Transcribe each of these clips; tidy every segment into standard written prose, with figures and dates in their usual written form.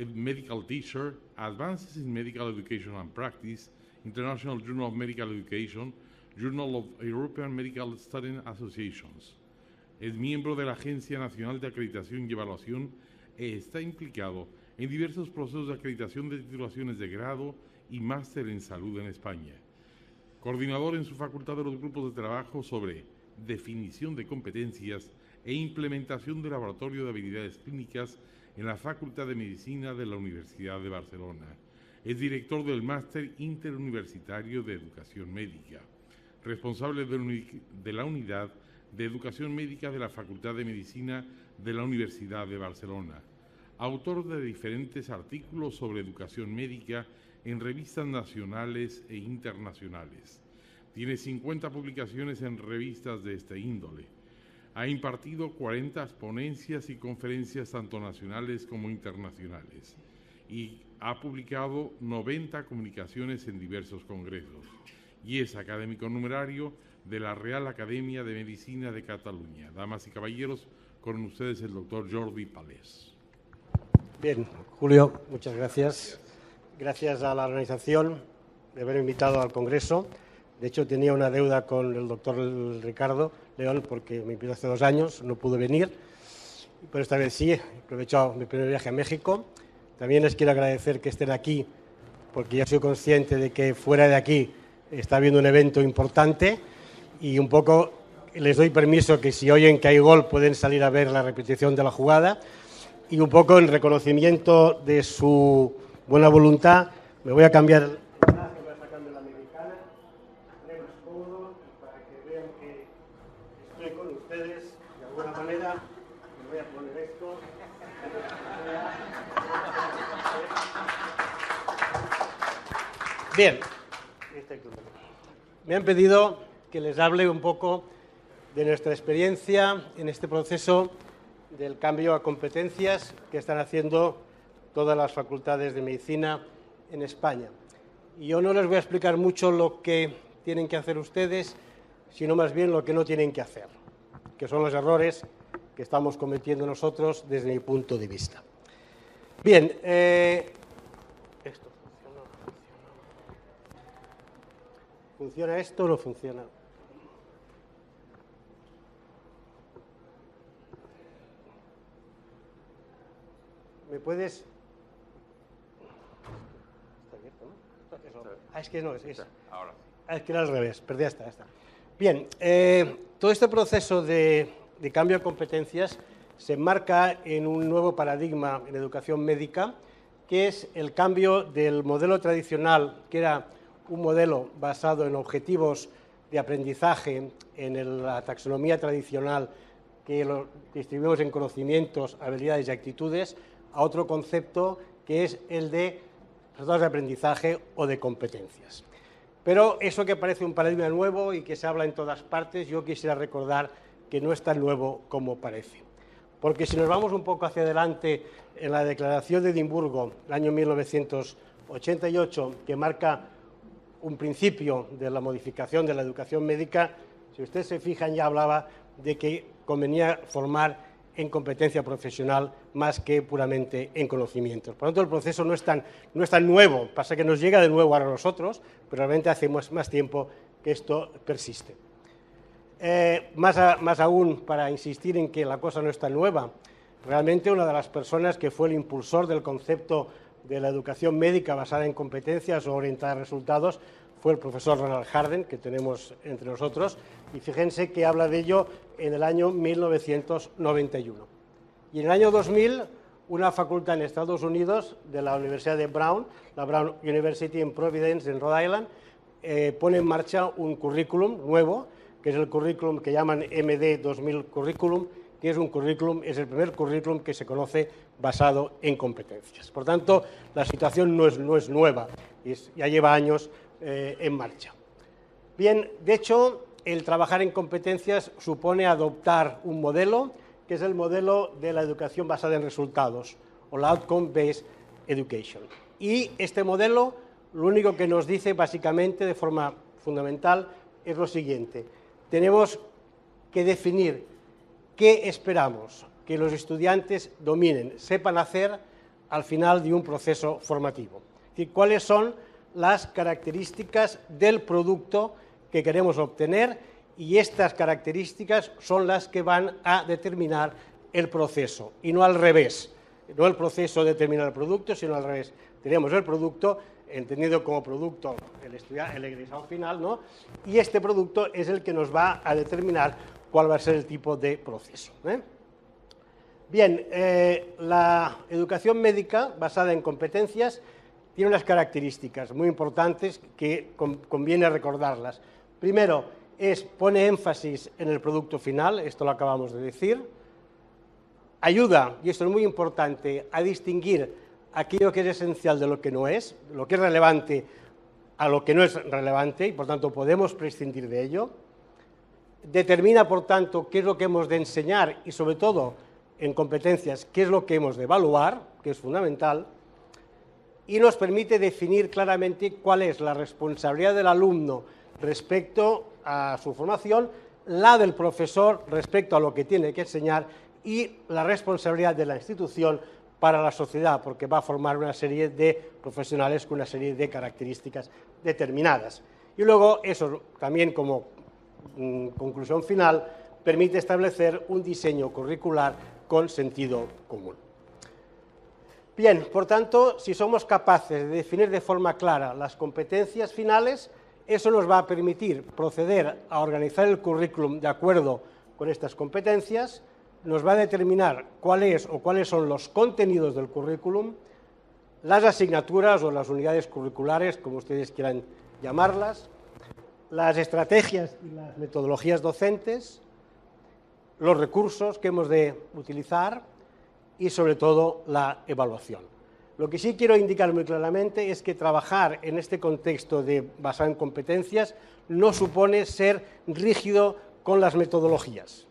Medical Teacher, Advances in Medical Education and Practice, International Journal of Medical Education, Journal of European Medical Studies Associations. Es miembro de la Agencia Nacional de Acreditación y Evaluación e está implicado en diversos procesos de acreditación de titulaciones de grado y máster en salud en España. Coordinador en su facultad de los grupos de trabajo sobre definición de competencias e implementación del Laboratorio de Habilidades Clínicas en la Facultad de Medicina de la Universidad de Barcelona. Es director del Máster Interuniversitario de Educación Médica, responsable de la Unidad de Educación Médica de la Facultad de Medicina de la Universidad de Barcelona, autor de diferentes artículos sobre educación médica en revistas nacionales e internacionales. Tiene 50 publicaciones en revistas de este índole. Ha impartido 40 ponencias y conferencias tanto nacionales como internacionales y ha publicado 90 comunicaciones en diversos congresos y es académico numerario de la Real Academia de Medicina de Cataluña. Damas y caballeros, con ustedes el doctor Jordi Pallés. Bien, Julio, muchas gracias. Gracias a la organización de haber invitado al Congreso. De hecho, tenía una deuda con el doctor Ricardo León porque me invitó hace 2 años, no pudo venir, pero esta vez sí, he aprovechado mi primer viaje a México. También les quiero agradecer que estén aquí porque ya soy consciente de que fuera de aquí está habiendo un evento importante y un poco les doy permiso que si oyen que hay gol pueden salir a ver la repetición de la jugada y un poco en reconocimiento de su buena voluntad me voy a cambiar el traje, voy a sacarme la americana, poner más cómodo para que vean que estoy con ustedes de alguna manera. Me voy a poner esto. Bien, me han pedido que les hable un poco de nuestra experiencia en este proceso del cambio a competencias que están haciendo todas las facultades de medicina en España. Y yo no les voy a explicar mucho lo que tienen que hacer ustedes, sino más bien lo que no tienen que hacer, que son los errores que estamos cometiendo nosotros desde mi punto de vista. Bien, ¿esto funciona esto o no funciona? ¿Me puedes...? ¿Está abierto, no? Es que no, es... Ahora. Es que era al revés, perdí esta. Bien, todo este proceso de cambio de competencias se enmarca en un nuevo paradigma en educación médica, que es el cambio del modelo tradicional, que era un modelo basado en objetivos de aprendizaje, en la taxonomía tradicional, que lo distribuimos en conocimientos, habilidades y actitudes, a otro concepto que es el de resultados de aprendizaje o de competencias. Pero eso que parece un paradigma nuevo y que se habla en todas partes, yo quisiera recordar que no es tan nuevo como parece. Porque si nos vamos un poco hacia adelante, en la Declaración de Edimburgo, el año 1988, que marca un principio de la modificación de la educación médica, si ustedes se fijan, ya hablaba de que convenía formar en competencia profesional más que puramente en conocimientos. Por lo tanto, el proceso no es tan nuevo, pasa que nos llega de nuevo a nosotros, pero realmente hace más tiempo que esto persiste. Más aún, para insistir en que la cosa no es tan nueva, realmente una de las personas que fue el impulsor del concepto de la educación médica basada en competencias o orientada a resultados fue el profesor Ronald Harden, que tenemos entre nosotros, y fíjense que habla de ello en el año 1991. Y en el año 2000, una facultad en Estados Unidos de la Universidad de Brown, la Brown University en Providence, en Rhode Island, pone en marcha un currículum nuevo, que es el currículum que llaman MD 2000 Curriculum, que es el primer currículum que se conoce basado en competencias. Por tanto, la situación no es nueva, ya lleva años en marcha. Bien, de hecho, el trabajar en competencias supone adoptar un modelo, que es el modelo de la educación basada en resultados, o la Outcome-Based Education. Y este modelo, lo único que nos dice, básicamente, de forma fundamental, es lo siguiente. Tenemos que definir qué esperamos que los estudiantes dominen, sepan hacer al final de un proceso formativo. Es decir, cuáles son las características del producto que queremos obtener, y estas características son las que van a determinar el proceso, y no al revés. No el proceso determina el producto, sino al revés. Tenemos el producto, entendido como producto el egresado final, ¿no? Y este producto es el que nos va a determinar cuál va a ser el tipo de proceso, ¿eh? Bien, la educación médica basada en competencias tiene unas características muy importantes que conviene recordarlas. Primero, pone énfasis en el producto final, esto lo acabamos de decir. Ayuda, y esto es muy importante, a distinguir aquello que es esencial de lo que no es, lo que es relevante a lo que no es relevante, y por tanto podemos prescindir de ello. Determina, por tanto, qué es lo que hemos de enseñar y, sobre todo, en competencias, qué es lo que hemos de evaluar, que es fundamental, y nos permite definir claramente cuál es la responsabilidad del alumno respecto a su formación, la del profesor respecto a lo que tiene que enseñar y la responsabilidad de la institución para la sociedad, porque va a formar una serie de profesionales con una serie de características determinadas. Y luego, eso también como conclusión final, permite establecer un diseño curricular con sentido común. Bien, por tanto, si somos capaces de definir de forma clara las competencias finales, eso nos va a permitir proceder a organizar el currículum de acuerdo con estas competencias, nos va a determinar cuál es o cuáles son los contenidos del currículum, las asignaturas o las unidades curriculares, como ustedes quieran llamarlas, las estrategias y las metodologías docentes, los recursos que hemos de utilizar y, sobre todo, la evaluación. Lo que sí quiero indicar muy claramente es que trabajar en este contexto basado en competencias no supone ser rígido con las metodologías.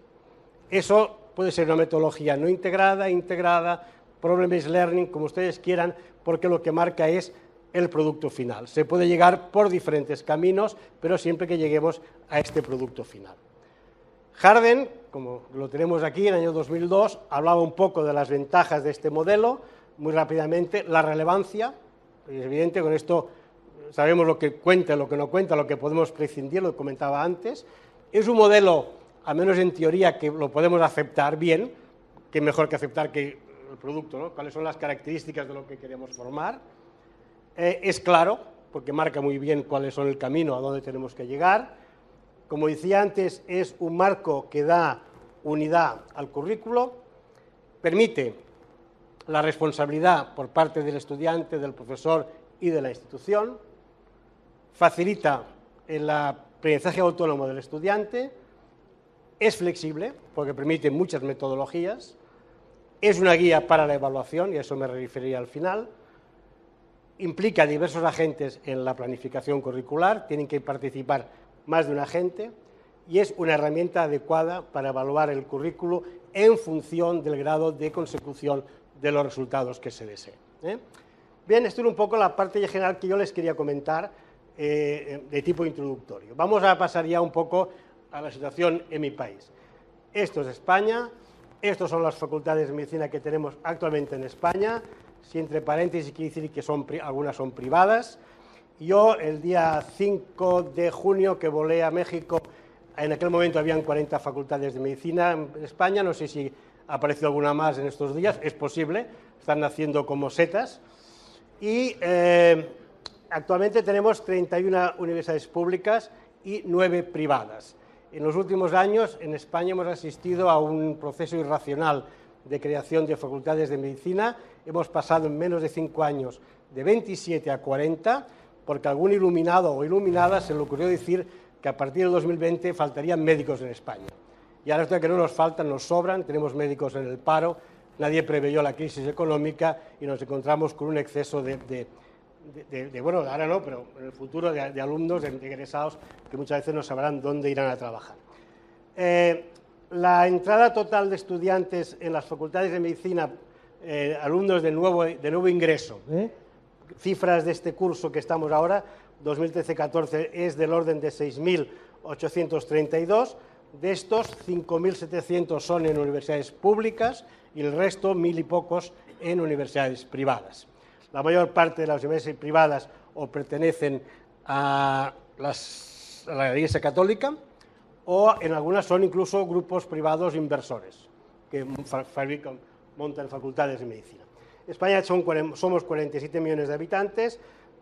Eso puede ser una metodología no integrada, integrada, problem-based learning, como ustedes quieran, porque lo que marca es el producto final. Se puede llegar por diferentes caminos, pero siempre que lleguemos a este producto final. Harden, como lo tenemos aquí, en el año 2002, hablaba un poco de las ventajas de este modelo, muy rápidamente. La relevancia, es evidente, con esto sabemos lo que cuenta, lo que no cuenta, lo que podemos prescindir, lo que comentaba antes. Es un modelo, al menos en teoría, que lo podemos aceptar bien, que mejor que aceptar que el producto, ¿no? Cuáles son las características de lo que queremos formar. Es claro, porque marca muy bien cuáles son el camino a dónde tenemos que llegar. Como decía antes, es un marco que da unidad al currículo, permite la responsabilidad por parte del estudiante, del profesor y de la institución, facilita el aprendizaje autónomo del estudiante, es flexible, porque permite muchas metodologías, es una guía para la evaluación, y a eso me referiría al final, implica diversos agentes en la planificación curricular, tienen que participar más de un agente, y es una herramienta adecuada para evaluar el currículo en función del grado de consecución de los resultados que se deseen. Bien, esto es un poco la parte general que yo les quería comentar de tipo introductorio. Vamos a pasar ya un poco a la situación en mi país. Esto es España, estas son las facultades de medicina que tenemos actualmente en España, si entre paréntesis quiere decir que algunas son privadas. Yo, el día 5 de junio que volé a México, en aquel momento habían 40 facultades de medicina en España, no sé si ha aparecido alguna más en estos días, es posible, están naciendo como setas. Y actualmente tenemos 31 universidades públicas y 9 privadas. En los últimos años, en España hemos asistido a un proceso irracional de creación de facultades de medicina. Hemos pasado en menos de 5 años de 27 a 40, porque a algún iluminado o iluminada se le ocurrió decir que a partir del 2020 faltarían médicos en España. Y ahora esto de que no nos faltan, nos sobran, tenemos médicos en el paro, nadie preveyó la crisis económica y nos encontramos con un exceso bueno, ahora no, pero en el futuro de alumnos, de egresados, que muchas veces no sabrán dónde irán a trabajar. La entrada total de estudiantes en las facultades de medicina, alumnos de nuevo ingreso, cifras de este curso que estamos ahora, 2013-14, es del orden de 6.832, de estos 5.700 son en universidades públicas y el resto, 1.000 y pocos, en universidades privadas. La mayor parte de las universidades privadas o pertenecen a la Iglesia Católica o en algunas son incluso grupos privados inversores que montan facultades de medicina. En España somos 47 millones de habitantes,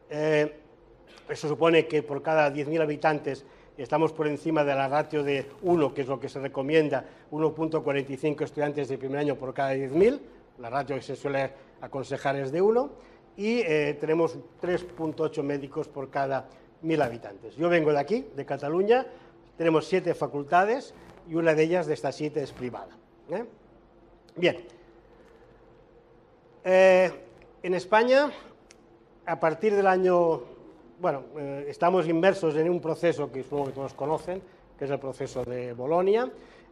eso supone que por cada 10.000 habitantes estamos por encima de la ratio de 1, que es lo que se recomienda, 1.45 estudiantes de primer año por cada 10.000, la ratio que se suele aconsejar es de 1, y tenemos 3.8 médicos por cada 1.000 habitantes. Yo vengo de aquí, de Cataluña, tenemos 7 facultades y una de ellas, de estas 7, es privada. Bien. En España, a partir del año... Bueno, estamos inmersos en un proceso que supongo que todos conocen, que es el proceso de Bolonia.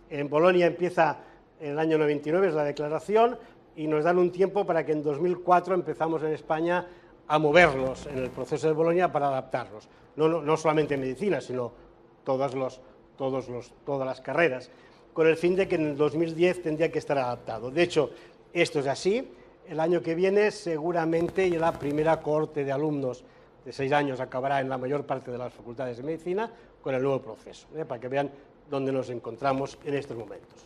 En Bolonia empieza en el año 99, es la declaración, y nos dan un tiempo para que en 2004 empezamos en España a movernos en el proceso de Bolonia para adaptarnos. No solamente en medicina, sino todas las carreras, con el fin de que en el 2010 tendría que estar adaptado. De hecho, esto es así. El año que viene seguramente ya la primera cohorte de alumnos de 6 años acabará en la mayor parte de las facultades de medicina con el nuevo proceso, para que vean dónde nos encontramos en estos momentos.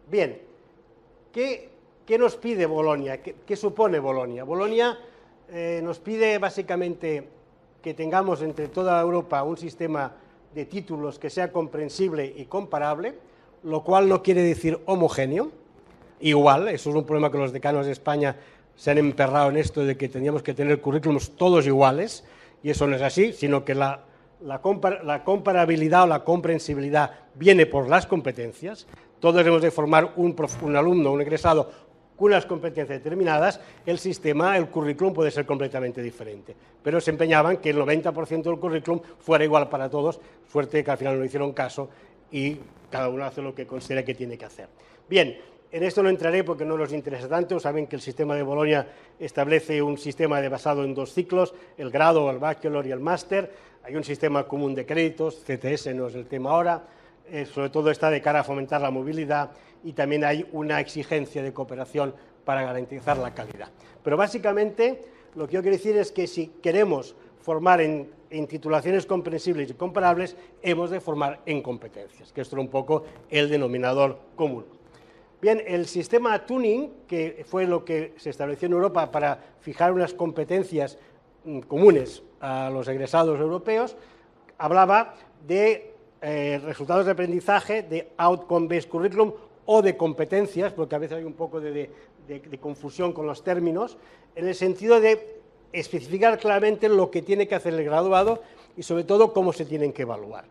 Bien, ¿qué nos pide Bolonia? ¿Qué supone Bolonia? Bolonia nos pide básicamente que tengamos entre toda Europa un sistema de títulos que sea comprensible y comparable, lo cual no quiere decir homogéneo, igual, eso es un problema que los decanos de España se han emperrado en esto de que teníamos que tener currículums todos iguales, y eso no es así, sino que la comparabilidad o la comprensibilidad viene por las competencias. Todos debemos de formar un alumno, un egresado, con unas competencias determinadas. El sistema, el currículum puede ser completamente diferente, pero se empeñaban que el 90% del currículum fuera igual para todos, suerte que al final no hicieron caso y cada uno hace lo que considera que tiene que hacer. Bien, en esto no entraré porque no nos interesa tanto. Saben que el sistema de Bolonia establece un sistema basado en 2 ciclos, el grado, el bachelor y el máster. Hay un sistema común de créditos, CTS no es el tema ahora, sobre todo está de cara a fomentar la movilidad, y también hay una exigencia de cooperación para garantizar la calidad. Pero básicamente lo que yo quiero decir es que si queremos formar en titulaciones comprensibles y comparables, hemos de formar en competencias, que esto es un poco el denominador común. Bien, el sistema Tuning, que fue lo que se estableció en Europa para fijar unas competencias comunes a los egresados europeos, hablaba de resultados de aprendizaje, de outcome-based curriculum o de competencias, porque a veces hay un poco de confusión con los términos, en el sentido de especificar claramente lo que tiene que hacer el graduado y sobre todo cómo se tienen que evaluar.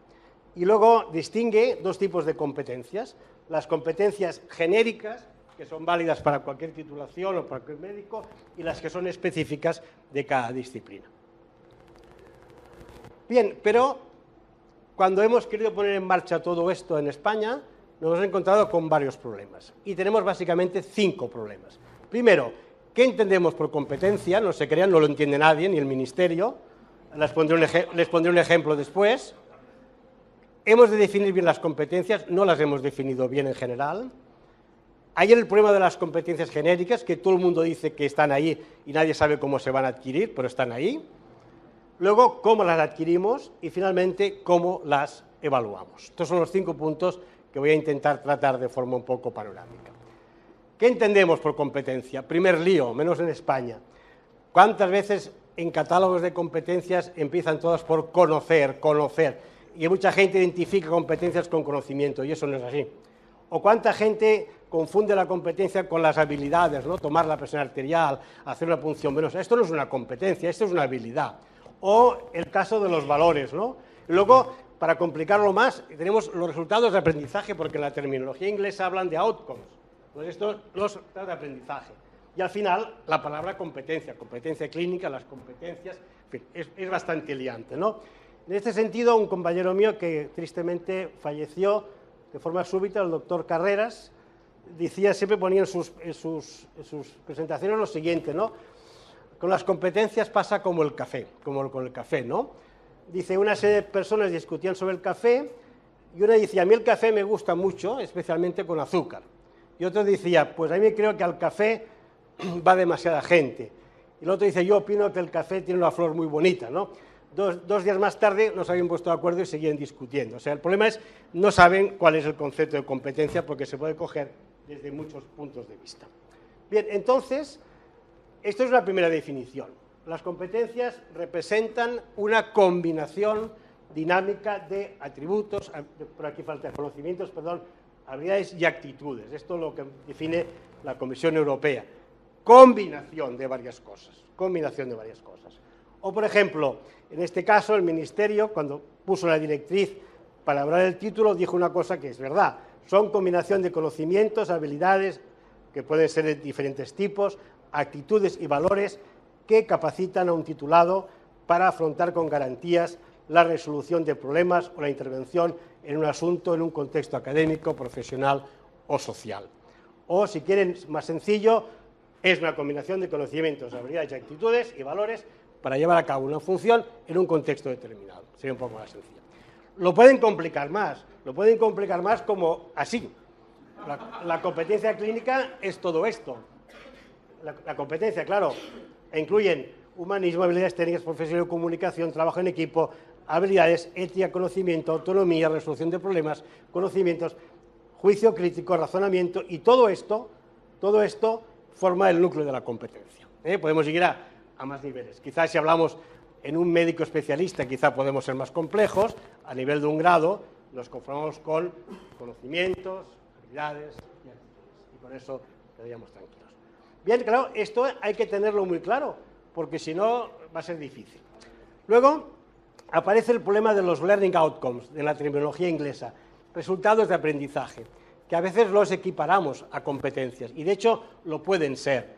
Y luego distingue 2 tipos de competencias: las competencias genéricas, que son válidas para cualquier titulación o para cualquier médico, y las que son específicas de cada disciplina. Bien, pero cuando hemos querido poner en marcha todo esto en España, nos hemos encontrado con varios problemas, y tenemos básicamente 5 problemas. Primero, ¿qué entendemos por competencia? No se crean, no lo entiende nadie, ni el Ministerio. Les pondré un ejemplo después. Hemos de definir bien las competencias, no las hemos definido bien en general. Hay el problema de las competencias genéricas, que todo el mundo dice que están ahí y nadie sabe cómo se van a adquirir, pero están ahí. Luego, cómo las adquirimos y finalmente, cómo las evaluamos. Estos son los 5 puntos que voy a intentar tratar de forma un poco panorámica. ¿Qué entendemos por competencia? Primer lío, menos en España. ¿Cuántas veces en catálogos de competencias empiezan todas por conocer? Y mucha gente identifica competencias con conocimiento, y eso no es así. O cuánta gente confunde la competencia con las habilidades, ¿no? Tomar la presión arterial, hacer una punción venosa. Esto no es una competencia, esto es una habilidad. O el caso de los valores, ¿no? Y luego, para complicarlo más, tenemos los resultados de aprendizaje, porque en la terminología inglesa hablan de outcomes. Pues esto los resultados de aprendizaje. Y al final, la palabra competencia clínica, las competencias, en fin, es bastante liante, ¿no? En este sentido, un compañero mío que tristemente falleció de forma súbita, el doctor Carreras, decía, siempre ponía en sus presentaciones lo siguiente, ¿no? Con las competencias pasa como el café, como con el café, ¿no? Dice, una serie de personas discutían sobre el café Y uno decía, a mí el café me gusta mucho, especialmente con azúcar. Y otro decía, pues a mí creo que al café va demasiada gente. Y el otro dice, yo opino que el café tiene una flor muy bonita, ¿no? Dos días más tarde no se habían puesto de acuerdo y seguían discutiendo. O sea, el problema es, no saben cuál es el concepto de competencia porque se puede coger desde muchos puntos de vista. Bien, entonces, esto es una primera definición. Las competencias representan una combinación dinámica de atributos, por aquí falta conocimientos, perdón, habilidades y actitudes. Esto es lo que define la Comisión Europea. Combinación de varias cosas. Combinación de varias cosas. O, por ejemplo, en este caso, el Ministerio, cuando puso la directriz para elaborar el título, dijo una cosa que es verdad. Son combinación de conocimientos, habilidades, que pueden ser de diferentes tipos, actitudes y valores que capacitan a un titulado para afrontar con garantías la resolución de problemas o la intervención en un asunto en un contexto académico, profesional o social. O, si quieren más sencillo, es una combinación de conocimientos, habilidades y actitudes y valores para llevar a cabo una función en un contexto determinado. Sería un poco más sencillo. Lo pueden complicar más como así. La competencia clínica es todo esto. La competencia, claro, incluyen humanismo, habilidades técnicas, profesional, comunicación, trabajo en equipo, habilidades, ética, conocimiento, autonomía, resolución de problemas, conocimientos, juicio crítico, razonamiento, y todo esto forma el núcleo de la competencia. Podemos llegar a más niveles. Quizás si hablamos en un médico especialista, quizá podemos ser más complejos. A nivel de un grado nos conformamos con conocimientos, habilidades y actitudes. Y con eso quedaríamos tranquilos. Bien, claro, esto hay que tenerlo muy claro, porque si no va a ser difícil. Luego aparece el problema de los learning outcomes, de la terminología inglesa, resultados de aprendizaje, que a veces los equiparamos a competencias, y de hecho lo pueden ser.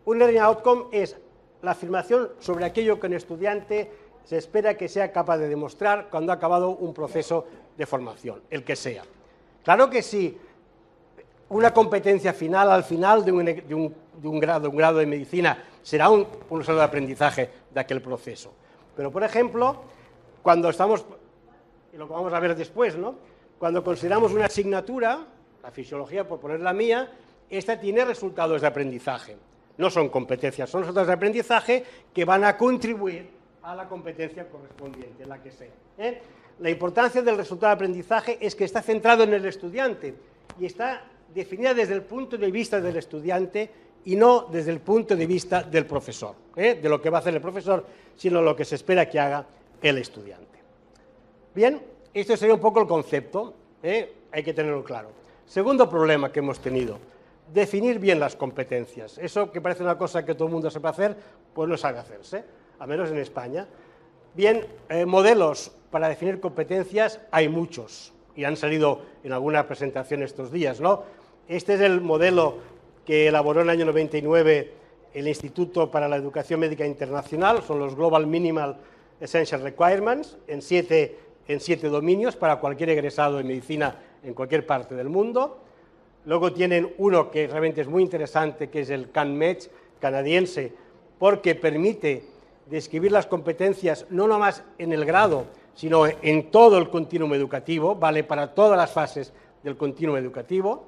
Un learning outcome es la afirmación sobre aquello que un estudiante se espera que sea capaz de demostrar cuando ha acabado un proceso de formación, el que sea. Claro que sí, una competencia final al final de un grado de medicina será un resultado de aprendizaje de aquel proceso. Pero, por ejemplo, cuando estamos, y lo que vamos a ver después, ¿no? Cuando consideramos una asignatura, la fisiología, por poner la mía, esta tiene resultados de aprendizaje. No son competencias, son resultados de aprendizaje que van a contribuir a la competencia correspondiente, la que sea. La importancia del resultado de aprendizaje es que está centrado en el estudiante y está definida desde el punto de vista del estudiante y no desde el punto de vista del profesor, de lo que va a hacer el profesor, sino lo que se espera que haga el estudiante. Bien, esto sería un poco el concepto, hay que tenerlo claro. Segundo problema que hemos tenido, definir bien las competencias. Eso que parece una cosa que todo el mundo sepa hacer, pues no sabe hacerse, al menos en España. Bien, modelos para definir competencias hay muchos y han salido en alguna presentación estos días, ¿no? Este es el modelo que elaboró en el año 99 el Instituto para la Educación Médica Internacional, son los Global Minimal Essential Requirements, en siete dominios para cualquier egresado de medicina en cualquier parte del mundo. Luego tienen uno que realmente es muy interesante, que es el CAN-MEDS canadiense, porque permite describir las competencias no nomás en el grado, sino en todo el continuum educativo, vale para todas las fases del continuum educativo.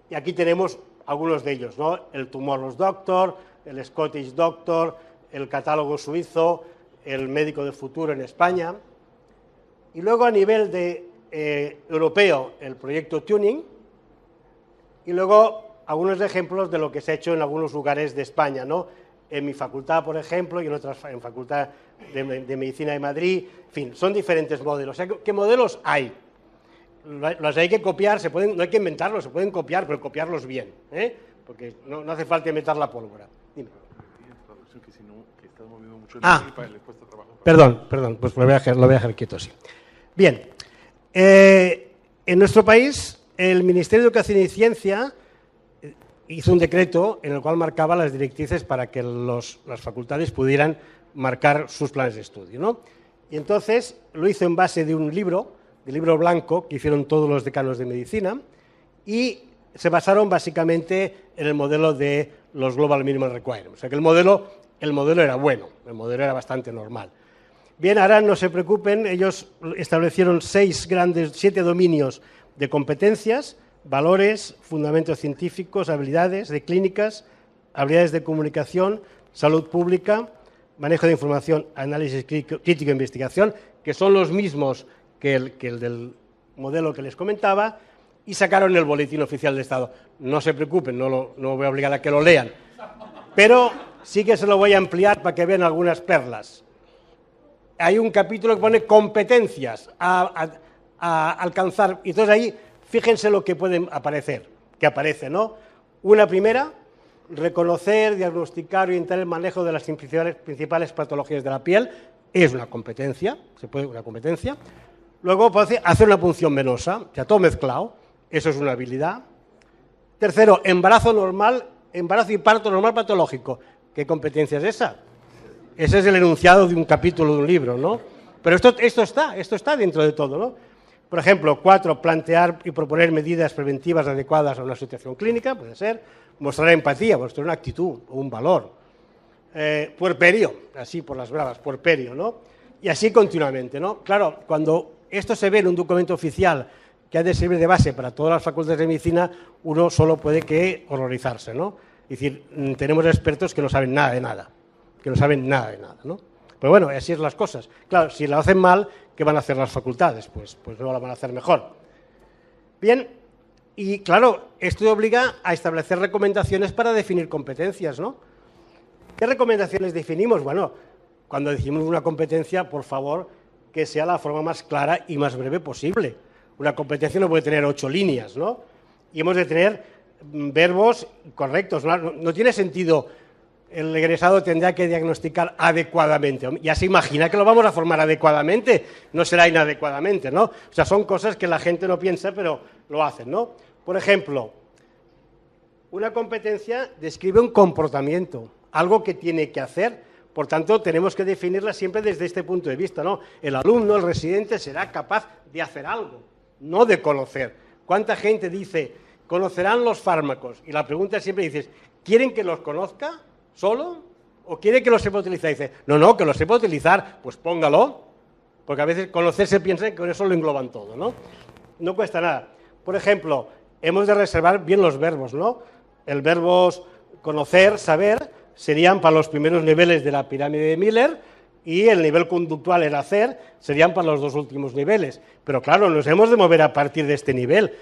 Y aquí tenemos algunos de ellos, ¿no? El Tomorrow's Doctor, el Scottish Doctor, el catálogo suizo, el médico del futuro en España. Y luego a nivel europeo, el proyecto Tuning. Y luego algunos ejemplos de lo que se ha hecho en algunos lugares de España, ¿no? En mi facultad, por ejemplo, y en otras, en Facultad de Medicina de Madrid. En fin, son diferentes modelos. O sea, ¿qué modelos hay? Los hay que copiar, no hay que inventarlos, se pueden copiar, pero copiarlos bien, porque no hace falta inventar la pólvora. Dime. Perdón, pues lo voy a dejar quieto así. Bien, en nuestro país, el Ministerio de Educación y Ciencia hizo un decreto en el cual marcaba las directrices para que las facultades pudieran marcar sus planes de estudio, ¿no? Y entonces lo hizo en base de un libro blanco que hicieron todos los decanos de medicina y se basaron básicamente en el modelo de los Global Minimum Requirements. O sea que el modelo era bueno, el modelo era bastante normal. Bien, ahora no se preocupen, ellos establecieron 7 dominios de competencias: valores, fundamentos científicos, habilidades de clínicas, habilidades de comunicación, salud pública, manejo de información, análisis crítico e investigación, que son los mismos que el del modelo que les comentaba, y sacaron el Boletín Oficial de Estado. No se preocupen, no voy a obligar a que lo lean, pero sí que se lo voy a ampliar para que vean algunas perlas. Hay un capítulo que pone competencias a alcanzar, y entonces ahí fíjense lo que pueden aparecer, que aparece, ¿no? Una primera: reconocer, diagnosticar y orientar el manejo de las principales patologías de la piel. Es una competencia, una competencia. Luego, hacer una punción venosa, o sea, todo mezclado, eso es una habilidad. Tercero, embarazo y parto normal patológico. ¿Qué competencia es esa? Ese es el enunciado de un capítulo de un libro, ¿no? Pero esto está dentro de todo, ¿no? Por ejemplo, 4, plantear y proponer medidas preventivas adecuadas a una situación clínica, puede ser. Mostrar empatía, mostrar una actitud o un valor. Puerperio, así por las bravas, puerperio, ¿no? Y así continuamente, ¿no? Claro, cuando esto se ve en un documento oficial que ha de servir de base para todas las facultades de medicina, uno solo puede que horrorizarse, ¿no? Es decir, tenemos expertos que no saben nada de nada, ¿no? Pero bueno, así es las cosas. Claro, si lo hacen mal, ¿qué van a hacer las facultades? Pues no lo van a hacer mejor. Bien, y claro, esto obliga a establecer recomendaciones para definir competencias, ¿no? ¿Qué recomendaciones definimos? Bueno, cuando definimos una competencia, por favor, que sea la forma más clara y más breve posible. Una competencia no puede tener 8 líneas, ¿no? Y hemos de tener verbos correctos. No tiene sentido, el egresado tendrá que diagnosticar adecuadamente. Ya se imagina que lo vamos a formar adecuadamente, no será inadecuadamente, ¿no? O sea, son cosas que la gente no piensa, pero lo hacen, ¿no? Por ejemplo, una competencia describe un comportamiento, algo que tiene que hacer. Por tanto, tenemos que definirla siempre desde este punto de vista, ¿no? El alumno, el residente, será capaz de hacer algo, no de conocer. ¿Cuánta gente dice, conocerán los fármacos? Y la pregunta siempre dices, ¿quieren que los conozca solo? ¿O quiere que los sepa utilizar? Y dice, no, que los sepa utilizar, pues póngalo. Porque a veces conocer se piensa que con eso lo engloban todo, ¿no? No cuesta nada. Por ejemplo, hemos de reservar bien los verbos, ¿no? El verbo conocer, saber, serían para los primeros niveles de la pirámide de Miller, y el nivel conductual, el hacer, serían para los 2 últimos niveles. Pero claro, nos hemos de mover a partir de este nivel.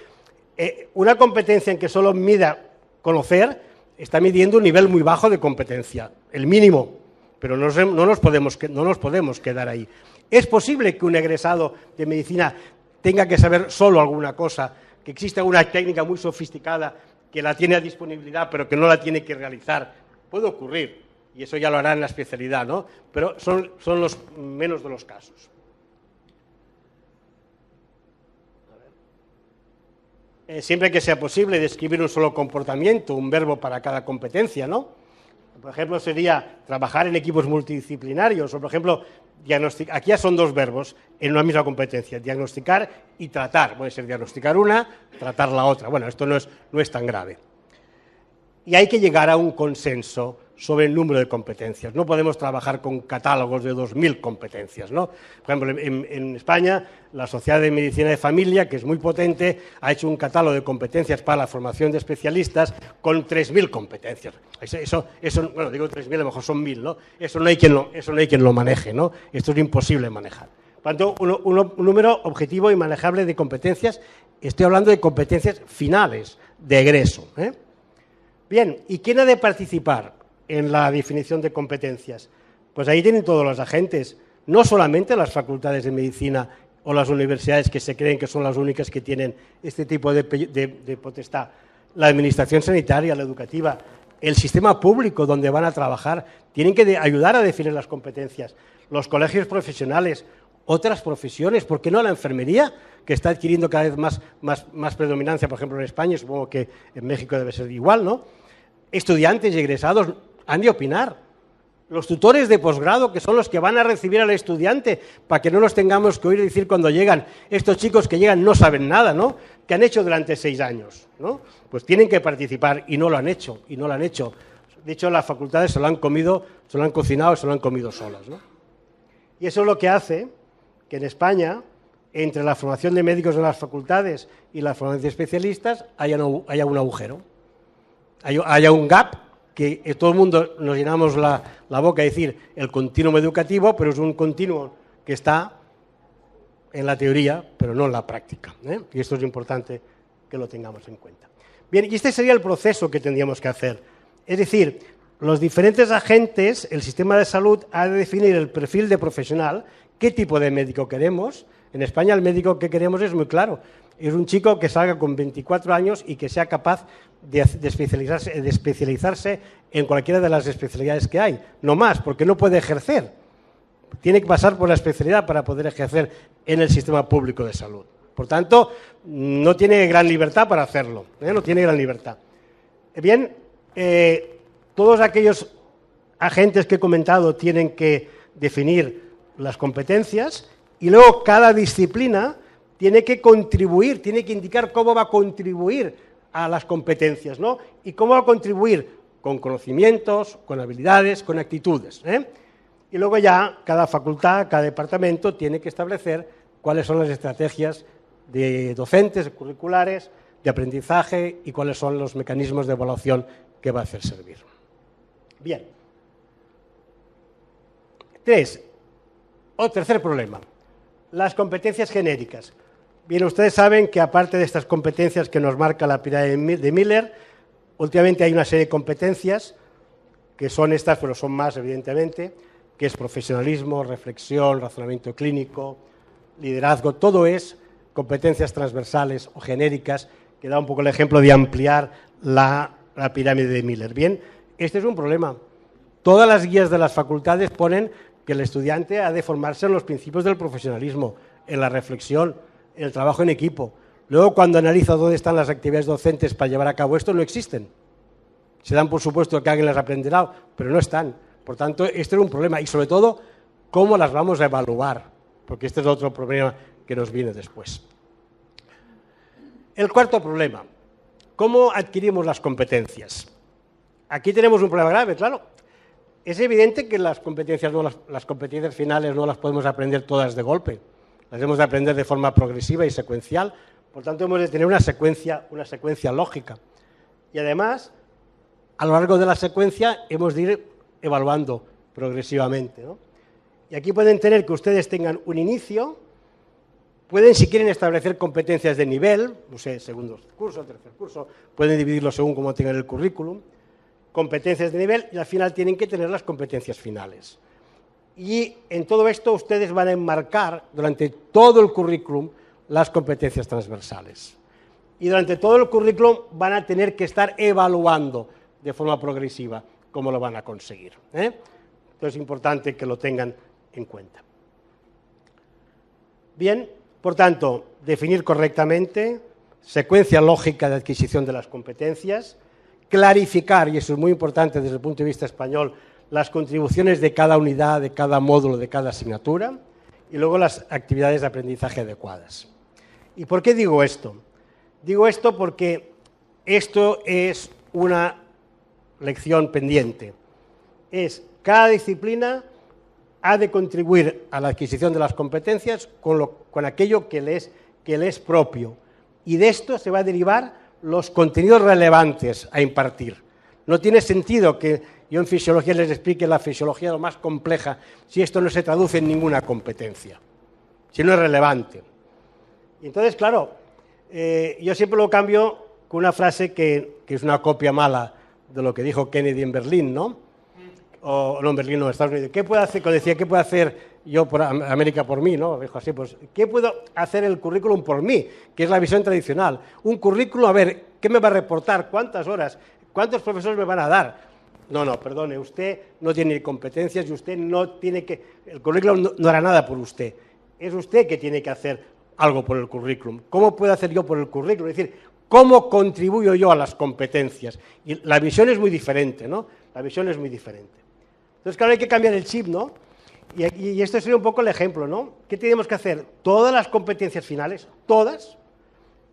Una competencia en que solo mida conocer está midiendo un nivel muy bajo de competencia, el mínimo, pero no nos podemos quedar ahí. ¿Es posible que un egresado de medicina tenga que saber solo alguna cosa, que exista una técnica muy sofisticada que la tiene a disponibilidad pero que no la tiene que realizar? Puede ocurrir, y eso ya lo hará en la especialidad, ¿no? Pero son los menos de los casos. Siempre que sea posible describir un solo comportamiento, un verbo para cada competencia, ¿no? Por ejemplo, sería trabajar en equipos multidisciplinarios, o por ejemplo, diagnosticar. Aquí ya son 2 verbos en una misma competencia, diagnosticar y tratar. Puede ser diagnosticar una, tratar la otra. Bueno, esto no es tan grave. Y hay que llegar a un consenso sobre el número de competencias. No podemos trabajar con catálogos de 2.000 competencias, ¿no? Por ejemplo, en España, la Sociedad de Medicina de Familia, que es muy potente, ha hecho un catálogo de competencias para la formación de especialistas con 3.000 competencias. Eso, bueno, digo 3.000, a lo mejor son 1.000, ¿no? Eso no hay quien lo maneje, ¿no? Esto es imposible manejar. Por tanto, un número objetivo y manejable de competencias. Estoy hablando de competencias finales de egreso, ¿eh? Bien, ¿y quién ha de participar en la definición de competencias? Pues ahí tienen todos los agentes, no solamente las facultades de medicina o las universidades que se creen que son las únicas que tienen este tipo de potestad, la administración sanitaria, la educativa, el sistema público donde van a trabajar, tienen que ayudar a definir las competencias, los colegios profesionales, otras profesiones, ¿por qué no la enfermería, que está adquiriendo cada vez más predominancia, por ejemplo, en España, supongo que en México debe ser igual, ¿no? Estudiantes y egresados han de opinar. Los tutores de posgrado, que son los que van a recibir al estudiante, para que no los tengamos que oír decir cuando llegan, estos chicos que llegan no saben nada, ¿no? ¿Qué han hecho durante 6 años? ¿No? Pues tienen que participar y no lo han hecho, De hecho, las facultades se lo han cocinado, se lo han comido solas, ¿no? Y eso es lo que hace que en España, entre la formación de médicos de las facultades y la formación de especialistas, haya un agujero, haya un gap, que todo el mundo nos llenamos la boca de decir el continuum educativo, pero es un continuum que está en la teoría, pero no en la práctica, ¿eh? Y esto es importante que lo tengamos en cuenta. Bien, y este sería el proceso que tendríamos que hacer. Es decir, los diferentes agentes, el sistema de salud ha de definir el perfil de profesional, qué tipo de médico queremos. En España el médico que queremos es muy claro. Es un chico que salga con 24 años y que sea capaz de especializarse en cualquiera de las especialidades que hay. No más, porque no puede ejercer. Tiene que pasar por la especialidad para poder ejercer en el sistema público de salud. Por tanto, no tiene gran libertad para hacerlo, no tiene gran libertad. Bien, todos aquellos agentes que he comentado tienen que definir las competencias y luego cada disciplina tiene que contribuir, tiene que indicar cómo va a contribuir a las competencias, ¿no? Y cómo va a contribuir con conocimientos, con habilidades, con actitudes, ¿eh? Y luego ya cada facultad, cada departamento tiene que establecer cuáles son las estrategias de docentes, de curriculares, de aprendizaje y cuáles son los mecanismos de evaluación que va a hacer servir. Bien. Tercer problema, las competencias genéricas. Bien, ustedes saben que aparte de estas competencias que nos marca la pirámide de Miller, últimamente hay una serie de competencias que son estas, pero son más, evidentemente, que es profesionalismo, reflexión, razonamiento clínico, liderazgo, todo es competencias transversales o genéricas, que da un poco el ejemplo de ampliar la pirámide de Miller. Bien, este es un problema. Todas las guías de las facultades ponen que el estudiante ha de formarse en los principios del profesionalismo, en la reflexión, en el trabajo en equipo. Luego, cuando analiza dónde están las actividades docentes para llevar a cabo esto, no existen. Se dan por supuesto que alguien las aprenderá, pero no están. Por tanto, este es un problema y, sobre todo, cómo las vamos a evaluar, porque este es otro problema que nos viene después. El cuarto problema, ¿cómo adquirimos las competencias? Aquí tenemos un problema grave, claro. Es evidente que las competencias finales no las podemos aprender todas de golpe. Las hemos de aprender de forma progresiva y secuencial. Por tanto, hemos de tener una secuencia lógica. Y además, a lo largo de la secuencia, hemos de ir evaluando progresivamente, ¿no? Y aquí pueden tener que ustedes tengan un inicio, pueden, si quieren, establecer competencias de nivel, no sé, segundo curso, tercer curso, pueden dividirlo según cómo tengan el currículum, competencias de nivel, y al final tienen que tener las competencias finales. Y en todo esto ustedes van a enmarcar durante todo el currículum las competencias transversales. Y durante todo el currículum van a tener que estar evaluando de forma progresiva cómo lo van a conseguir, ¿eh? Entonces es importante que lo tengan en cuenta. Bien, por tanto, definir correctamente, secuencia lógica de adquisición de las competencias, clarificar, y eso es muy importante desde el punto de vista español, las contribuciones de cada unidad, de cada módulo, de cada asignatura, y luego las actividades de aprendizaje adecuadas. ¿Y por qué digo esto? Digo esto porque esto es una lección pendiente. Cada disciplina ha de contribuir a la adquisición de las competencias con aquello que le es propio. Y de esto se va a derivar los contenidos relevantes a impartir. No tiene sentido que yo en fisiología les explique la fisiología lo más compleja si esto no se traduce en ninguna competencia, si no es relevante. Y entonces, claro, yo siempre lo cambio con una frase que es una copia mala de lo que dijo Kennedy en Berlín, ¿no? O no en Berlín, no, en Estados Unidos. ¿Qué puedo hacer? Decía, ¿qué puedo hacer yo por América por mí? ¿No? Dijo así, pues, ¿qué puedo hacer el currículum por mí? Que es la visión tradicional. Un currículum, a ver, ¿qué me va a reportar? ¿Cuántas horas? ¿Cuántos profesores me van a dar? No, perdone, usted no tiene competencias y usted no tiene que... El currículum no hará nada por usted. Es usted que tiene que hacer algo por el currículum. ¿Cómo puedo hacer yo por el currículum? Es decir, ¿cómo contribuyo yo a las competencias? Y la visión es muy diferente, ¿no? La visión es muy diferente. Entonces, claro, hay que cambiar el chip, ¿no? Y esto sería un poco el ejemplo, ¿no? ¿Qué tenemos que hacer? Todas las competencias finales, todas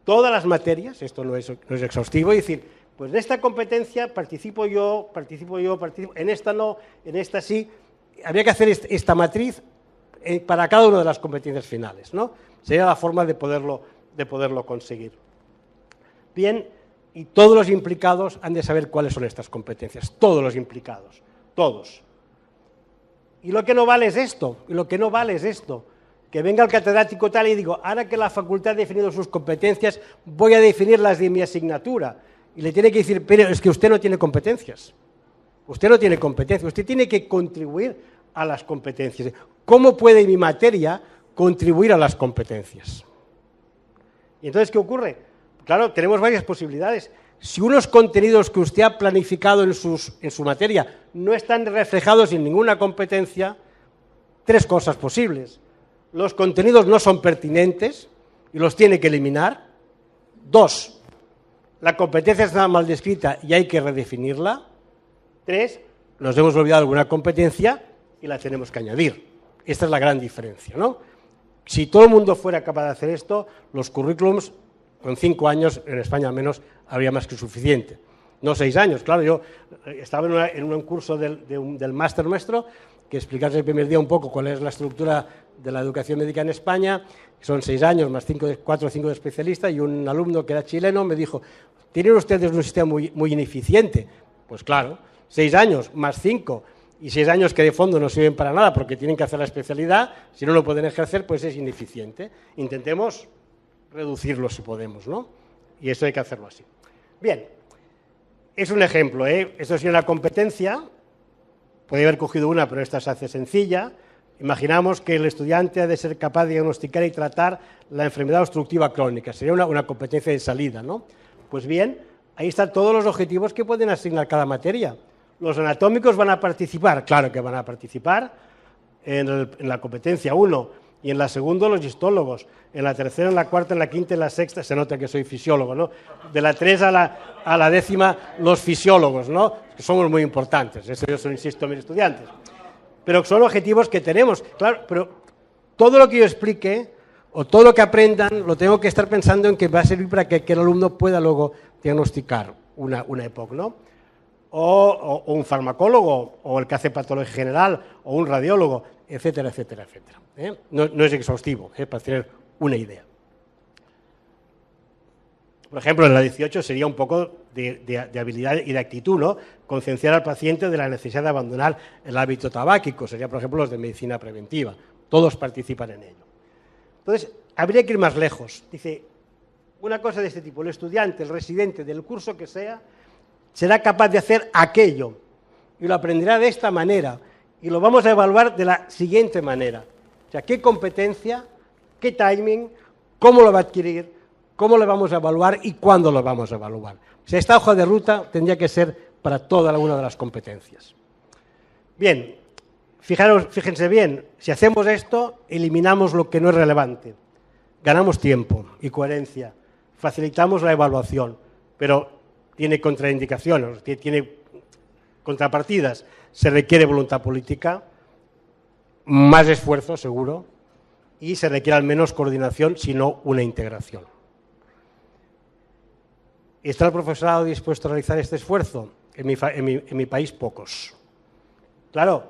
las materias, esto no es exhaustivo, es decir, pues en esta competencia participo yo, en esta no, en esta sí. Habría que hacer esta matriz para cada una de las competencias finales, ¿no? Sería la forma de poderlo conseguir. Bien, y todos los implicados han de saber cuáles son estas competencias, todos los implicados, todos. Y lo que no vale es esto, que venga el catedrático tal y digo, ahora que la facultad ha definido sus competencias, voy a definir las de mi asignatura. Y le tiene que decir, pero es que usted no tiene competencias. Usted no tiene competencias, usted tiene que contribuir a las competencias. ¿Cómo puede mi materia contribuir a las competencias? Y entonces, ¿qué ocurre? Claro, tenemos varias posibilidades. Si unos contenidos que usted ha planificado en su materia no están reflejados en ninguna competencia, tres cosas posibles. Los contenidos no son pertinentes y los tiene que eliminar. 2, la competencia está mal descrita y hay que redefinirla. 3, nos hemos olvidado alguna competencia y la tenemos que añadir. Esta es la gran diferencia, ¿no? Si todo el mundo fuera capaz de hacer esto, los currículums, con 5 años, en España al menos, habría más que suficiente. No 6 años, claro, yo estaba en un curso del máster nuestro, que explicarse el primer día un poco cuál es la estructura de la educación médica en España, son 6 años más 4 o 5 de especialista, y un alumno que era chileno me dijo, ¿tienen ustedes un sistema muy ineficiente? Pues claro, 6 años más 5 y 6 años que de fondo no sirven para nada porque tienen que hacer la especialidad, si no lo pueden ejercer, pues es ineficiente. Intentemos reducirlo si podemos, ¿no? Y eso hay que hacerlo así. Bien, es un ejemplo, ¿eh? Esto es una competencia, podría haber cogido una, pero esta se hace sencilla. Imaginamos que el estudiante ha de ser capaz de diagnosticar y tratar la enfermedad obstructiva crónica. Sería una competencia de salida, ¿no? Pues bien, ahí están todos los objetivos que pueden asignar cada materia. ¿Los anatómicos van a participar? Claro que van a participar en la competencia 1, y en la segunda los histólogos, en la tercera, en la cuarta, en la quinta y en la sexta, se nota que soy fisiólogo, ¿no? De la 3 a la 10ª, los fisiólogos, ¿no? Que somos muy importantes, eso yo se lo insisto a mis estudiantes. Pero son objetivos que tenemos, claro, pero todo lo que yo explique o todo lo que aprendan lo tengo que estar pensando en que va a servir para que el alumno pueda luego diagnosticar una EPOC, ¿no? O un farmacólogo, o el que hace patología general, o un radiólogo, etcétera, etcétera, etcétera. No es exhaustivo, para tener una idea. Por ejemplo, en la 18 sería un poco de habilidad y de actitud, ¿no? Concienciar al paciente de la necesidad de abandonar el hábito tabáquico, sería, por ejemplo, los de medicina preventiva. Todos participan en ello. Entonces, habría que ir más lejos. Dice, una cosa de este tipo, el estudiante, el residente del curso que sea, será capaz de hacer aquello y lo aprenderá de esta manera y lo vamos a evaluar de la siguiente manera. O sea, qué competencia, qué timing, cómo lo va a adquirir, cómo lo vamos a evaluar y cuándo lo vamos a evaluar. O sea, esta hoja de ruta tendría que ser para toda una de las competencias. Bien, fíjense bien, si hacemos esto, eliminamos lo que no es relevante, ganamos tiempo y coherencia, facilitamos la evaluación, pero tiene contraindicaciones, tiene contrapartidas, se requiere voluntad política, más esfuerzo seguro, y se requiere al menos coordinación, si no una integración. ¿Está el profesorado dispuesto a realizar este esfuerzo? En mi país, pocos. Claro,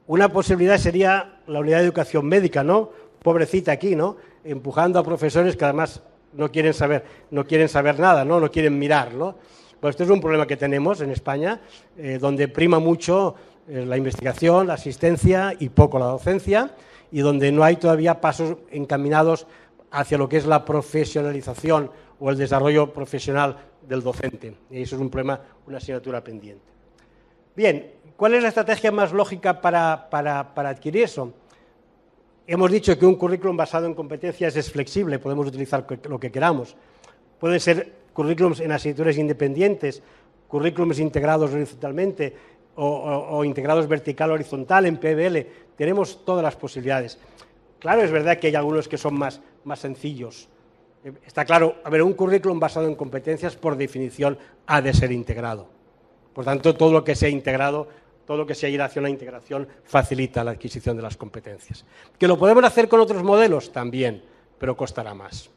una posibilidad sería la unidad de educación médica, ¿no? Pobrecita aquí, ¿no? Empujando a profesores que además no quieren saber nada, ¿no? No quieren mirar, ¿no? Pues este es un problema que tenemos en España, donde prima mucho la investigación, la asistencia y poco la docencia, y donde no hay todavía pasos encaminados hacia lo que es la profesionalización o el desarrollo profesional del docente. Y eso es un problema, una asignatura pendiente. Bien, ¿cuál es la estrategia más lógica para adquirir eso? Hemos dicho que un currículum basado en competencias es flexible, podemos utilizar lo que queramos. Pueden ser currículums en asignaturas independientes, currículums integrados horizontalmente o integrados vertical o horizontal en PBL. Tenemos todas las posibilidades. Claro, es verdad que hay algunos que son más sencillos. Está claro, a ver, un currículum basado en competencias, por definición, ha de ser integrado. Por tanto, todo lo que sea integrado, todo lo que sea ir hacia una integración, facilita la adquisición de las competencias. ¿Que lo podemos hacer con otros modelos? También, pero costará más.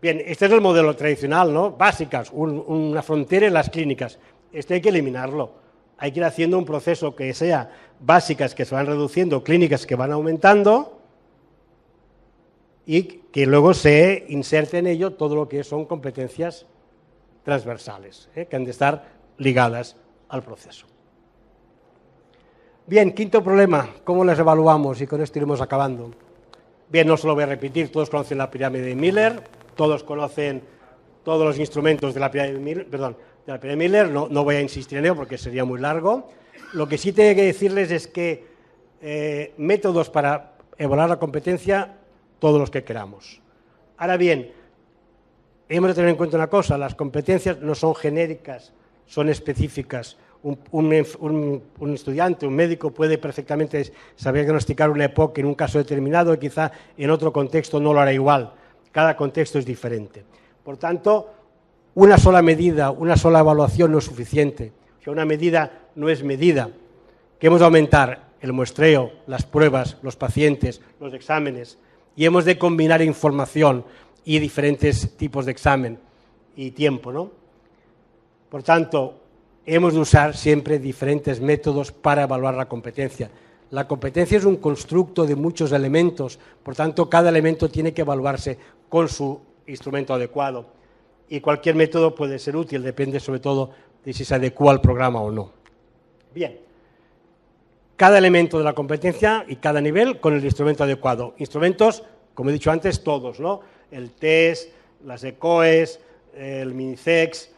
Bien, este es el modelo tradicional, ¿no? Básicas, una frontera en las clínicas. Este hay que eliminarlo. hay que ir haciendo un proceso que sea básicas que se van reduciendo, clínicas que van aumentando y que luego se inserte en ello todo lo que son competencias transversales, que han de estar ligadas al proceso. Bien, quinto problema, ¿cómo las evaluamos? Y con esto iremos acabando. Bien, no se lo voy a repetir, todos conocen la pirámide de Miller, todos conocen todos los instrumentos de la pirámide de Miller, no voy a insistir en ello porque sería muy largo. Lo que sí tengo que decirles es que métodos para evaluar la competencia, todos los que queramos. Ahora bien, hemos de tener en cuenta una cosa, las competencias no son genéricas, son específicas. Un estudiante, un médico puede perfectamente saber diagnosticar una EPOC en un caso determinado y quizá en otro contexto no lo hará igual. Cada contexto es diferente. Por tanto, una sola medida, una sola evaluación no es suficiente. O sea, una medida no es medida. Que hemos de aumentar el muestreo, las pruebas, los pacientes, los exámenes, y hemos de combinar información y diferentes tipos de examen y tiempo, ¿no? Por tanto, hemos de usar siempre diferentes métodos para evaluar la competencia. La competencia es un constructo de muchos elementos, por tanto, cada elemento tiene que evaluarse con su instrumento adecuado. Y cualquier método puede ser útil, depende sobre todo de si se adecua al programa o no. Bien, cada elemento de la competencia y cada nivel con el instrumento adecuado. Instrumentos, como he dicho antes, todos, ¿no? El test, las ECOES, el MINICEX,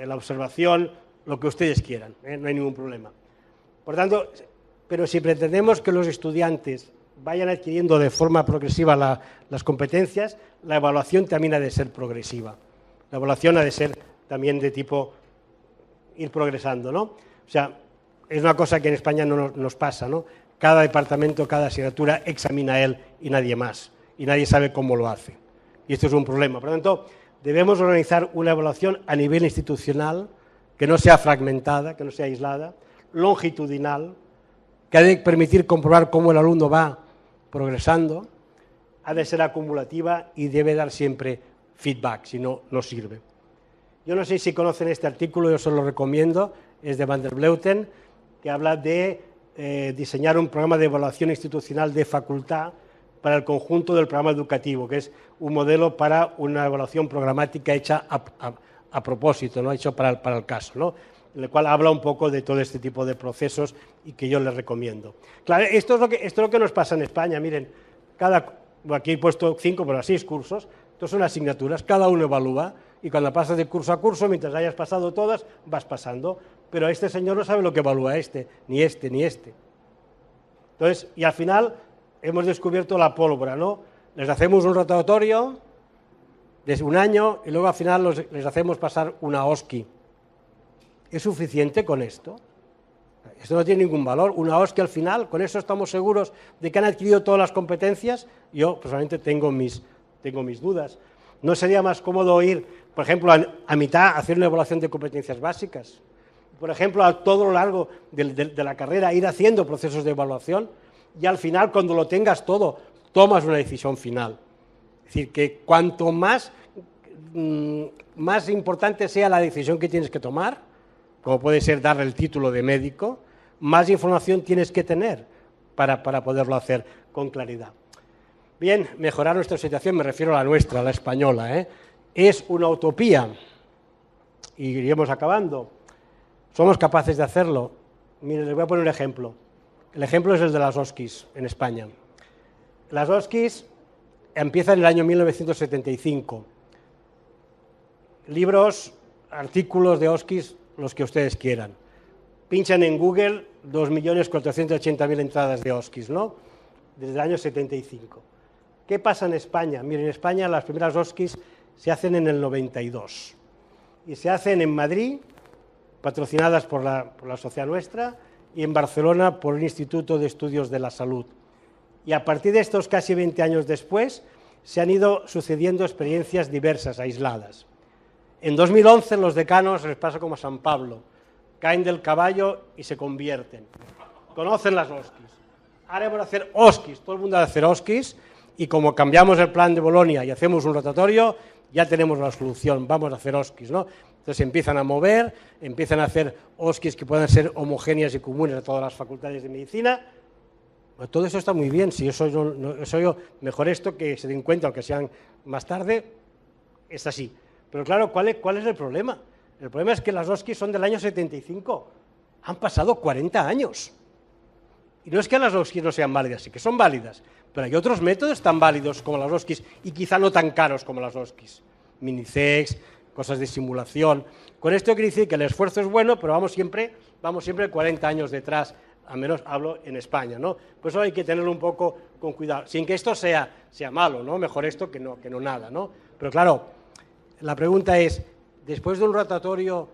la observación, lo que ustedes quieran, no hay ningún problema. Por tanto, pero si pretendemos que los estudiantes vayan adquiriendo de forma progresiva las competencias, la evaluación también ha de ser progresiva. La evaluación ha de ser también de tipo ir progresando, ¿no? O sea, es una cosa que en España no nos pasa, ¿no? Cada departamento, cada asignatura examina él y nadie más, y nadie sabe cómo lo hace. Y esto es un problema. Por lo tanto, debemos organizar una evaluación a nivel institucional que no sea fragmentada, que no sea aislada, longitudinal, que ha de permitir comprobar cómo el alumno va progresando, ha de ser acumulativa y debe dar siempre feedback, si no, no sirve. Yo no sé si conocen este artículo, yo se lo recomiendo, es de Van der Vleuten, que habla de diseñar un programa de evaluación institucional de facultad para el conjunto del programa educativo, que es un modelo para una evaluación programática hecha a propósito, ¿no? Hecho para el caso, ¿no? En el cual habla un poco de todo este tipo de procesos y que yo les recomiendo. Claro, esto es lo que nos pasa en España. Miren, aquí he puesto 5, pero 6 cursos, estos son asignaturas, cada uno evalúa y cuando pasas de curso a curso, mientras hayas pasado todas, vas pasando. Pero este señor no sabe lo que evalúa ni este, ni este. Entonces, y al final hemos descubierto la pólvora, ¿no? Les hacemos un rotatorio de un año y luego al final les hacemos pasar una OSCE. ¿Es suficiente con esto? Esto no tiene ningún valor. Una OSCE al final, ¿con eso estamos seguros de que han adquirido todas las competencias? Yo personalmente tengo mis dudas. ¿No sería más cómodo ir, por ejemplo, a mitad, hacer una evaluación de competencias básicas? Por ejemplo, a todo lo largo de la carrera, ir haciendo procesos de evaluación y al final, cuando lo tengas todo, tomas una decisión final. Es decir, que cuanto más importante sea la decisión que tienes que tomar, como puede ser darle el título de médico, más información tienes que tener para poderlo hacer con claridad. Bien, mejorar nuestra situación, me refiero a la nuestra, a la española, es una utopía, y iremos acabando. ¿Somos capaces de hacerlo? Miren, les voy a poner un ejemplo. El ejemplo es el de las OSCEs en España. Las OSCEs empiezan en el año 1975. Libros, artículos de OSCEs, los que ustedes quieran. Pinchan en Google 2.480.000 entradas de OSCEs, ¿no? Desde el año 75. ¿Qué pasa en España? Miren, en España las primeras OSCEs se hacen en el 92 y se hacen en Madrid, patrocinadas por la sociedad nuestra, y en Barcelona por el Instituto de Estudios de la Salud. Y a partir de estos casi 20 años después se han ido sucediendo experiencias diversas, aisladas. En 2011 los decanos les pasa como a San Pablo, caen del caballo y se convierten. Conocen las OSCEs. Ahora vamos a hacer OSCEs, todo el mundo va a hacer OSCEs, y como cambiamos el plan de Bolonia y hacemos un rotatorio, ya tenemos la solución, vamos a hacer OSCIs, ¿no? Entonces se empiezan a mover, empiezan a hacer OSCIs que puedan ser homogéneas y comunes a todas las facultades de medicina. Pues todo eso está muy bien, si yo mejor esto que se den cuenta, aunque sean más tarde, es así. Pero claro, ¿cuál es el problema? El problema es que las OSCIs son del año 75, han pasado 40 años. Y no es que las OSCIs no sean válidas, sí que son válidas, pero hay otros métodos tan válidos como las OSCIs y quizá no tan caros como las OSCIs. Minicex, cosas de simulación. Con esto quiere decir que el esfuerzo es bueno, pero vamos siempre 40 años detrás, al menos hablo en España, ¿no? Por eso hay que tenerlo un poco con cuidado, sin que esto sea malo, ¿no? Mejor esto que no nada, ¿no? Pero claro, la pregunta es, después de un rotatorio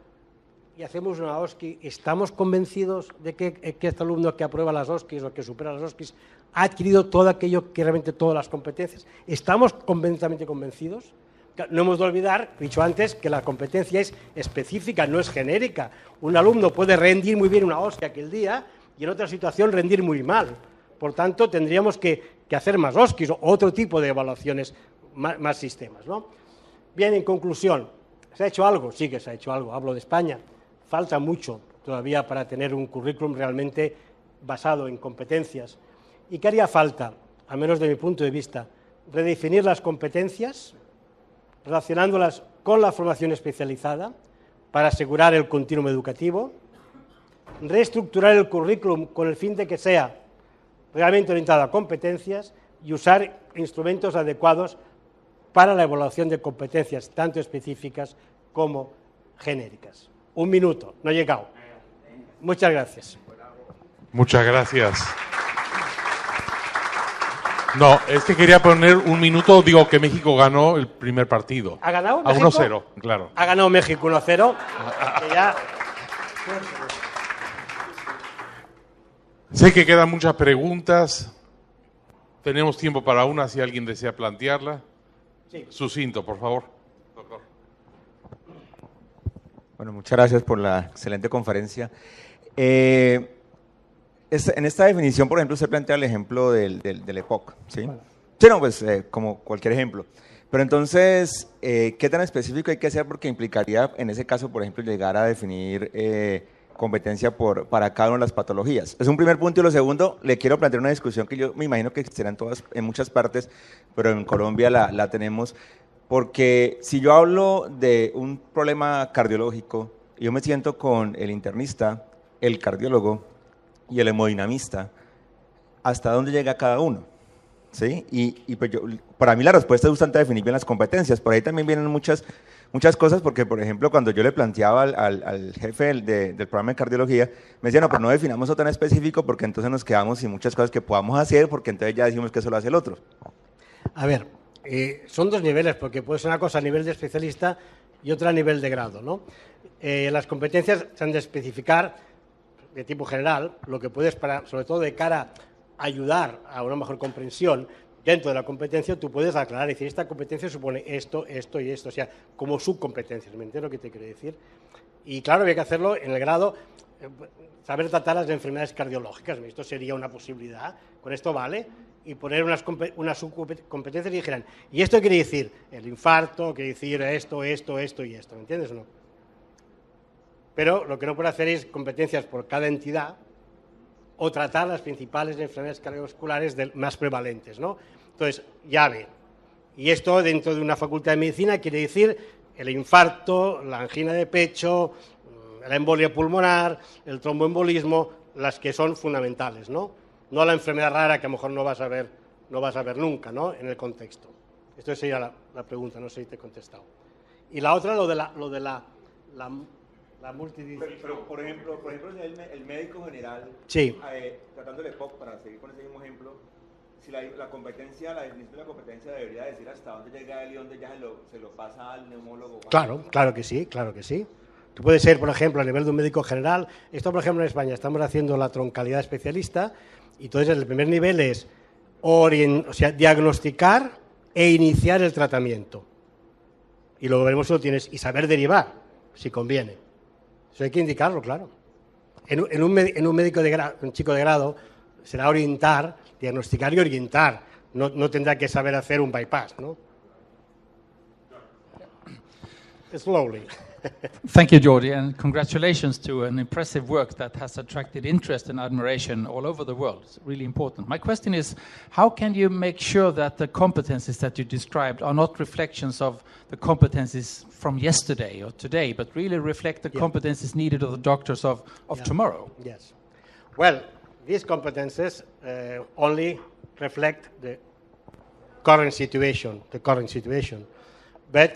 y hacemos una OSCI, ¿estamos convencidos de que este alumno que aprueba las OSCIs o que supera las OSCIs ha adquirido todo aquello que realmente todas las competencias? ¿Estamos completamente convencidos? No hemos de olvidar, he dicho antes, que la competencia es específica, no es genérica. Un alumno puede rendir muy bien una OSCI aquel día y en otra situación rendir muy mal. Por tanto, tendríamos que hacer más OSCIs o otro tipo de evaluaciones, más sistemas, ¿no? Bien, en conclusión, ¿se ha hecho algo? Sí que se ha hecho algo. Hablo de España. Falta mucho todavía para tener un currículum realmente basado en competencias. ¿Y qué haría falta, al menos de mi punto de vista? Redefinir las competencias, relacionándolas con la formación especializada para asegurar el continuum educativo, reestructurar el currículum con el fin de que sea realmente orientado a competencias y usar instrumentos adecuados para la evaluación de competencias tanto específicas como genéricas. 1 minuto, no he llegado. Muchas gracias. Muchas gracias. No, es que quería poner 1 minuto, digo que México ganó el primer partido. ¿Ha ganado a México? 1-0, claro. Ha ganado México 1-0. Que ya... Sé que quedan muchas preguntas. Tenemos tiempo para una si alguien desea plantearla. Sí. Sucinto, por favor, doctor. Bueno, muchas gracias por la excelente conferencia. En esta definición, por ejemplo, se plantea el ejemplo del EPOC, ¿sí? Bueno. Sí, no, pues como cualquier ejemplo. Pero entonces, ¿qué tan específico hay que hacer? Porque implicaría, en ese caso, por ejemplo, llegar a definir competencia para cada una de las patologías. Es un primer punto. Y lo segundo, le quiero plantear una discusión que yo me imagino que existirá en muchas partes, pero en Colombia la tenemos. Porque si yo hablo de un problema cardiológico, yo me siento con el internista, el cardiólogo y el hemodinamista, ¿hasta dónde llega cada uno? ¿Sí? Y pues para mí la respuesta es bastante definir bien las competencias. Por ahí también vienen muchas cosas, porque por ejemplo cuando yo le planteaba al jefe del programa de cardiología, me decía, no, pero no definamos eso tan específico porque entonces nos quedamos sin muchas cosas que podamos hacer, porque entonces ya decimos que eso lo hace el otro. A ver, son 2 niveles, porque puede ser una cosa a nivel de especialista y otra a nivel de grado, ¿no? Las competencias se han de especificar de tipo general, lo que puedes, sobre todo de cara a ayudar a una mejor comprensión dentro de la competencia, tú puedes aclarar y decir, esta competencia supone esto, esto y esto, o sea, como subcompetencias, ¿me entiendes lo que te quiero decir? Y claro, había que hacerlo en el grado, saber tratar las enfermedades cardiológicas, esto sería una posibilidad, con esto vale, y poner unas subcompetencias y dijeran, y esto quiere decir el infarto, quiere decir esto y esto, ¿me entiendes o no? Pero lo que no puede hacer es competencias por cada entidad o tratar las principales enfermedades cardiovasculares más prevalentes, ¿no? Entonces, llave. Y esto dentro de una facultad de medicina quiere decir el infarto, la angina de pecho, la embolia pulmonar, el tromboembolismo, las que son fundamentales, ¿no? No la enfermedad rara que a lo mejor no vas a ver nunca, ¿no? En el contexto. Esto sería la pregunta, no sé si te he contestado. Y la otra, lo de la multidisciplinaridad. Pero por ejemplo, el médico general, sí. Tratando el EPOC, para seguir con ese mismo ejemplo, si la definición de la competencia debería decir hasta dónde llega él y dónde ya se lo pasa al neumólogo. Claro que sí. Tú puedes ser, por ejemplo, a nivel de un médico general. Esto, por ejemplo, en España estamos haciendo la troncalidad especialista y entonces el primer nivel es diagnosticar e iniciar el tratamiento. Y luego veremos si lo tienes y saber derivar, si conviene. Eso hay que indicarlo, claro. En un médico un chico de grado será orientar, diagnosticar y orientar. No tendrá que saber hacer un bypass, ¿no? slowly. Thank you, Jordi, and congratulations to an impressive work that has attracted interest and admiration all over the world. It's really important. My question is, how can you make sure that the competencies that you described are not reflections of the competencies from yesterday or today, but really reflect the competencies needed of the doctors of tomorrow? Yes. Well, these competences only reflect the current situation, But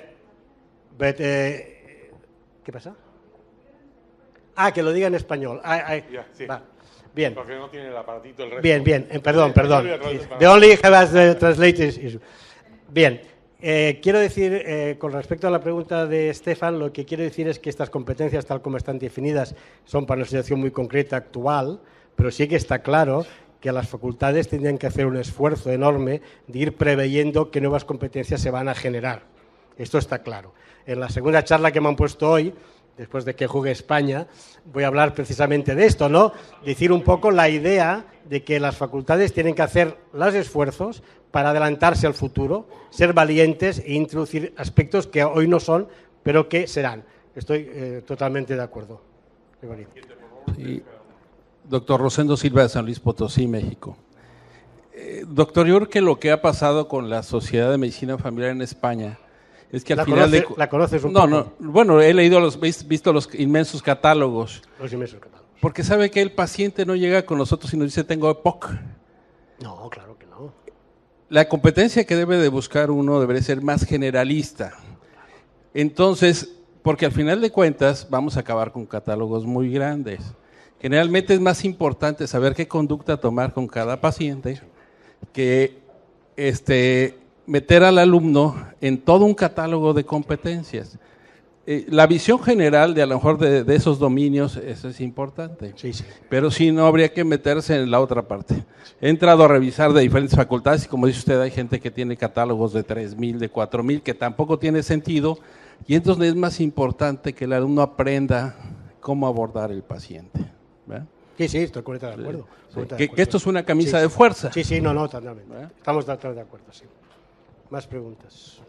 ¿qué pasa? Que lo diga en español. Sí. Va. Bien. Porque no tiene el aparatito el resto. Bien. Perdón. The only have as the translators issue. Bien. Quiero decir, con respecto a la pregunta de Stefan, lo que quiero decir es que estas competencias, tal como están definidas, son para una situación muy concreta, actual, pero sí que está claro que las facultades tendrían que hacer un esfuerzo enorme de ir preveyendo qué nuevas competencias se van a generar. Esto está claro. En la segunda charla que me han puesto hoy, después de que juegue España, voy a hablar precisamente de esto, ¿no? Decir un poco la idea de que las facultades tienen que hacer los esfuerzos para adelantarse al futuro, ser valientes e introducir aspectos que hoy no son, pero que serán. Estoy totalmente de acuerdo. Sí. Doctor Rosendo Silva de San Luis Potosí, México. Doctor, yo creo que lo que ha pasado con la Sociedad de Medicina Familiar en España es que al final ¿La conoces un poco? No, bueno, he leído visto los inmensos catálogos. Los inmensos catálogos. Porque sabe que el paciente no llega con nosotros y nos dice tengo EPOC. No, claro que no. La competencia que debe de buscar uno debería ser más generalista. Entonces, porque al final de cuentas vamos a acabar con catálogos muy grandes. Generalmente es más importante saber qué conducta tomar con cada paciente que meter al alumno en todo un catálogo de competencias. La visión general de a lo mejor de esos dominios, eso es importante. Sí. Pero sí no habría que meterse en la otra parte. He entrado a revisar de diferentes facultades y como dice usted, hay gente que tiene catálogos de 3,000, de 4,000, que tampoco tiene sentido. Y entonces es más importante que el alumno aprenda cómo abordar el paciente. ¿Verdad? Sí, estoy completamente de acuerdo. Que esto es una camisa de fuerza. Sí, no, totalmente. Estamos totalmente de acuerdo, sí. Más preguntas.